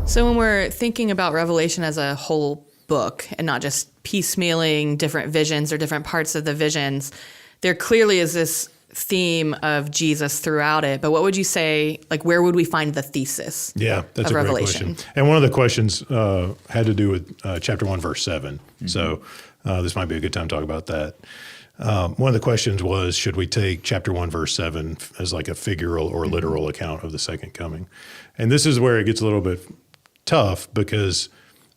So when we're thinking about Revelation as a whole book and not just piecemealing different visions or different parts of the visions, there clearly is this theme of Jesus throughout it. But what would you say, like, where would we find the thesis that's of a Revelation? great question. And one of the questions had to do with chapter 1, verse 7. Mm-hmm. So this might be a good time to talk about that. One of the questions was, should we take chapter 1, verse 7 as like a figural or literal account of the second coming? And this is where it gets a little bit tough, because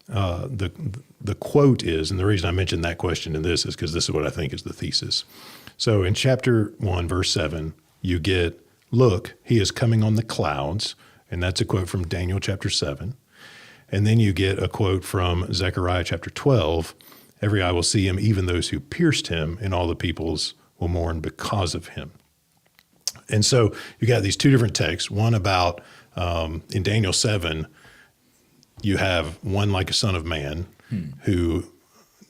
the quote is, and the reason I mentioned that question in this is because this is what I think is the thesis. So in chapter 1, verse 7, you get, look, he is coming on the clouds, and that's a quote from Daniel chapter 7. And then you get a quote from Zechariah chapter 12, every eye will see him, even those who pierced him, and all the peoples will mourn because of him. And so you got these two different texts, one about, in Daniel 7, you have one like a son of man who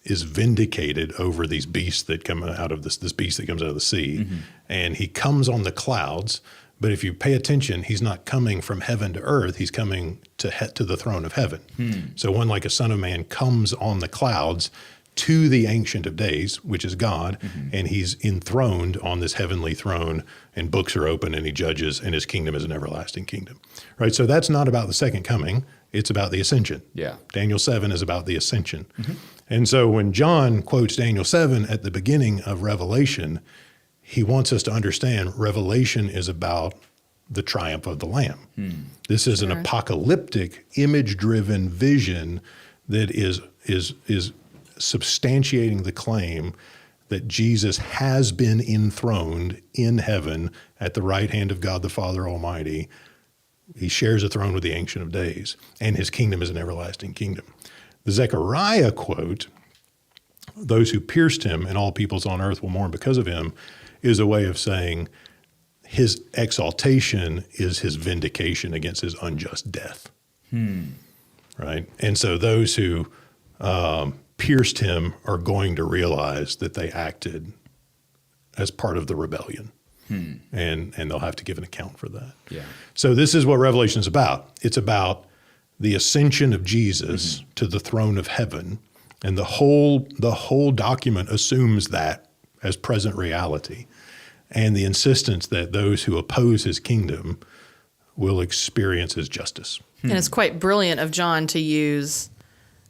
is vindicated over these beasts that come out of this beast that comes out of the sea. Mm-hmm. And he comes on the clouds, but if you pay attention, he's not coming from heaven to earth, he's coming to the throne of heaven. So one like a son of man comes on the clouds to the Ancient of Days, which is God, and he's enthroned on this heavenly throne, and books are open, and he judges, and his kingdom is an everlasting kingdom. Right? So that's not about the second coming, it's about the ascension. Yeah. Daniel 7 is about the ascension. Mm-hmm. And so when John quotes Daniel 7 at the beginning of Revelation, he wants us to understand Revelation is about the triumph of the Lamb. This is an apocalyptic, image-driven vision that is substantiating the claim that Jesus has been enthroned in heaven at the right hand of God the Father Almighty. He shares a throne with the Ancient of Days, and his kingdom is an everlasting kingdom. The Zechariah quote, those who pierced him and all peoples on earth will mourn because of him, is a way of saying his exaltation is his vindication against his unjust death. Right? And so those who pierced him are going to realize that they acted as part of the rebellion. And they'll have to give an account for that. Yeah. So this is what Revelation is about. It's about the ascension of Jesus to the throne of heaven, and the whole document assumes that as present reality, and the insistence that those who oppose his kingdom will experience his justice. And it's quite brilliant of John to use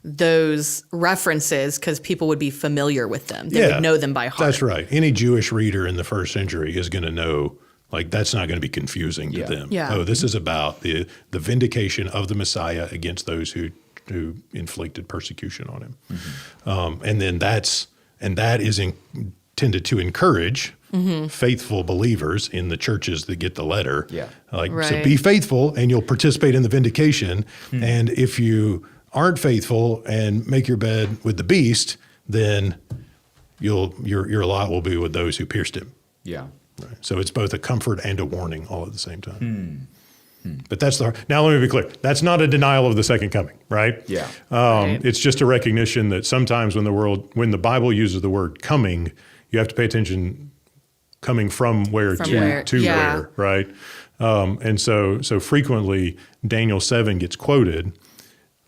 those references because people would be familiar with them. They would know them by heart. That's right. Any Jewish reader in the first century is going to know, like, that's not going to be confusing to them. Yeah. Oh, this is about the vindication of the Messiah against those who inflicted persecution on him. And then that is intended to encourage faithful believers in the churches that get the letter. So be faithful and you'll participate in the vindication. And if you aren't faithful and make your bed with the beast, then your lot will be with those who pierced him. Yeah. Right. So it's both a comfort and a warning all at the same time. But now let me be clear. That's not a denial of the second coming, right? Yeah. It's just a recognition that sometimes when the Bible uses the word coming, you have to pay attention, coming from where to where, right? And so frequently Daniel 7 gets quoted.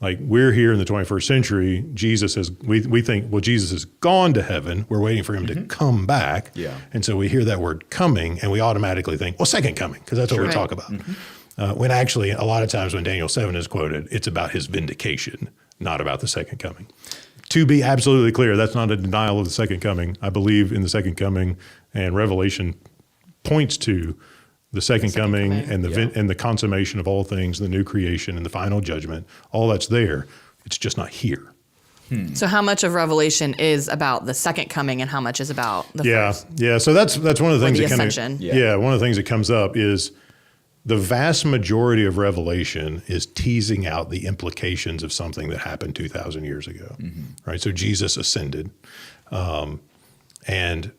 Like, we're here in the 21st century, we think, well, Jesus has gone to heaven. We're waiting for him to come back. Yeah. And so we hear that word coming and we automatically think, well, second coming, because that's what we talk about. When actually, a lot of times when Daniel 7 is quoted, it's about his vindication, not about the second coming. To be absolutely clear, that's not a denial of the second coming. I believe in the second coming, and Revelation points to the second coming and the consummation of all things, the new creation and the final judgment, all that's there. It's just not here. So how much of Revelation is about the second coming and how much is about the first? Yeah. So that's one of the things the that ascension. One of the things that comes up is the vast majority of Revelation is teasing out the implications of something that happened 2,000 years ago, right? So Jesus ascended, and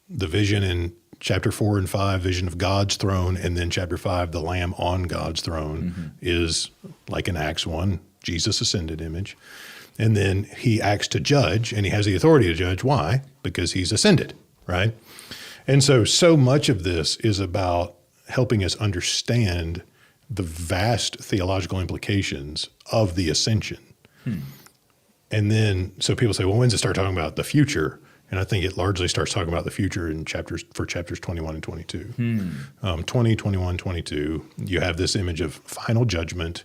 the vision in chapter 4 and 5, vision of God's throne, and then chapter 5, the Lamb on God's throne, is like an Acts 1, Jesus ascended image. And then he acts to judge, and he has the authority to judge. Why? Because he's ascended, right? And so much of this is about helping us understand the vast theological implications of the ascension. And then, so people say, well, when's it start talking about the future? And I think it largely starts talking about the future in chapters 21 and 22. 20, 21, 22, you have this image of final judgment,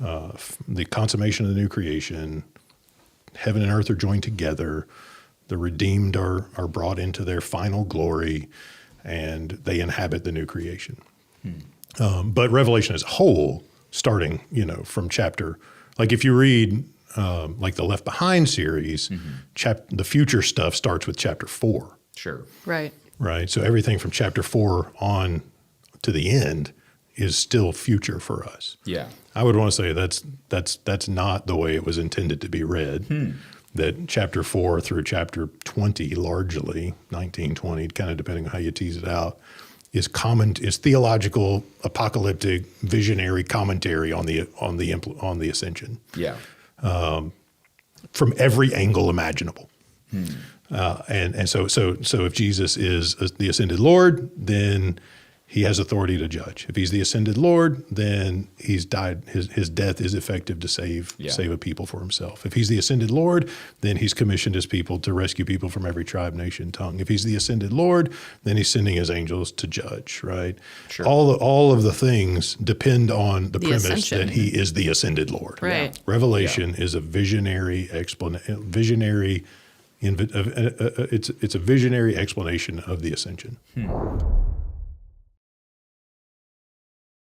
the consummation of the new creation, heaven and earth are joined together, the redeemed are brought into their final glory, and they inhabit the new creation. But Revelation as a whole, starting, from chapter, like if you read like the Left Behind series, the future stuff starts with chapter 4. Sure. Right. Right. So everything from chapter 4 on to the end is still future for us. Yeah. I would want to say that's not the way it was intended to be read. That chapter 4 through chapter 20, largely 19, 20, kind of depending on how you tease it out, is theological, apocalyptic, visionary commentary on the ascension. Yeah. From every angle imaginable. And so if Jesus is the ascended Lord, then he has authority to judge. If he's the ascended Lord, then he's died. His death is effective to save a people for himself. If he's the ascended Lord, then he's commissioned his people to rescue people from every tribe, nation, tongue. If he's the ascended Lord, then he's sending his angels to judge, right? Sure. All of the things depend on the premise ascension. that he is the ascended Lord. Right. Yeah. Revelation is a visionary it's a visionary explanation of the ascension.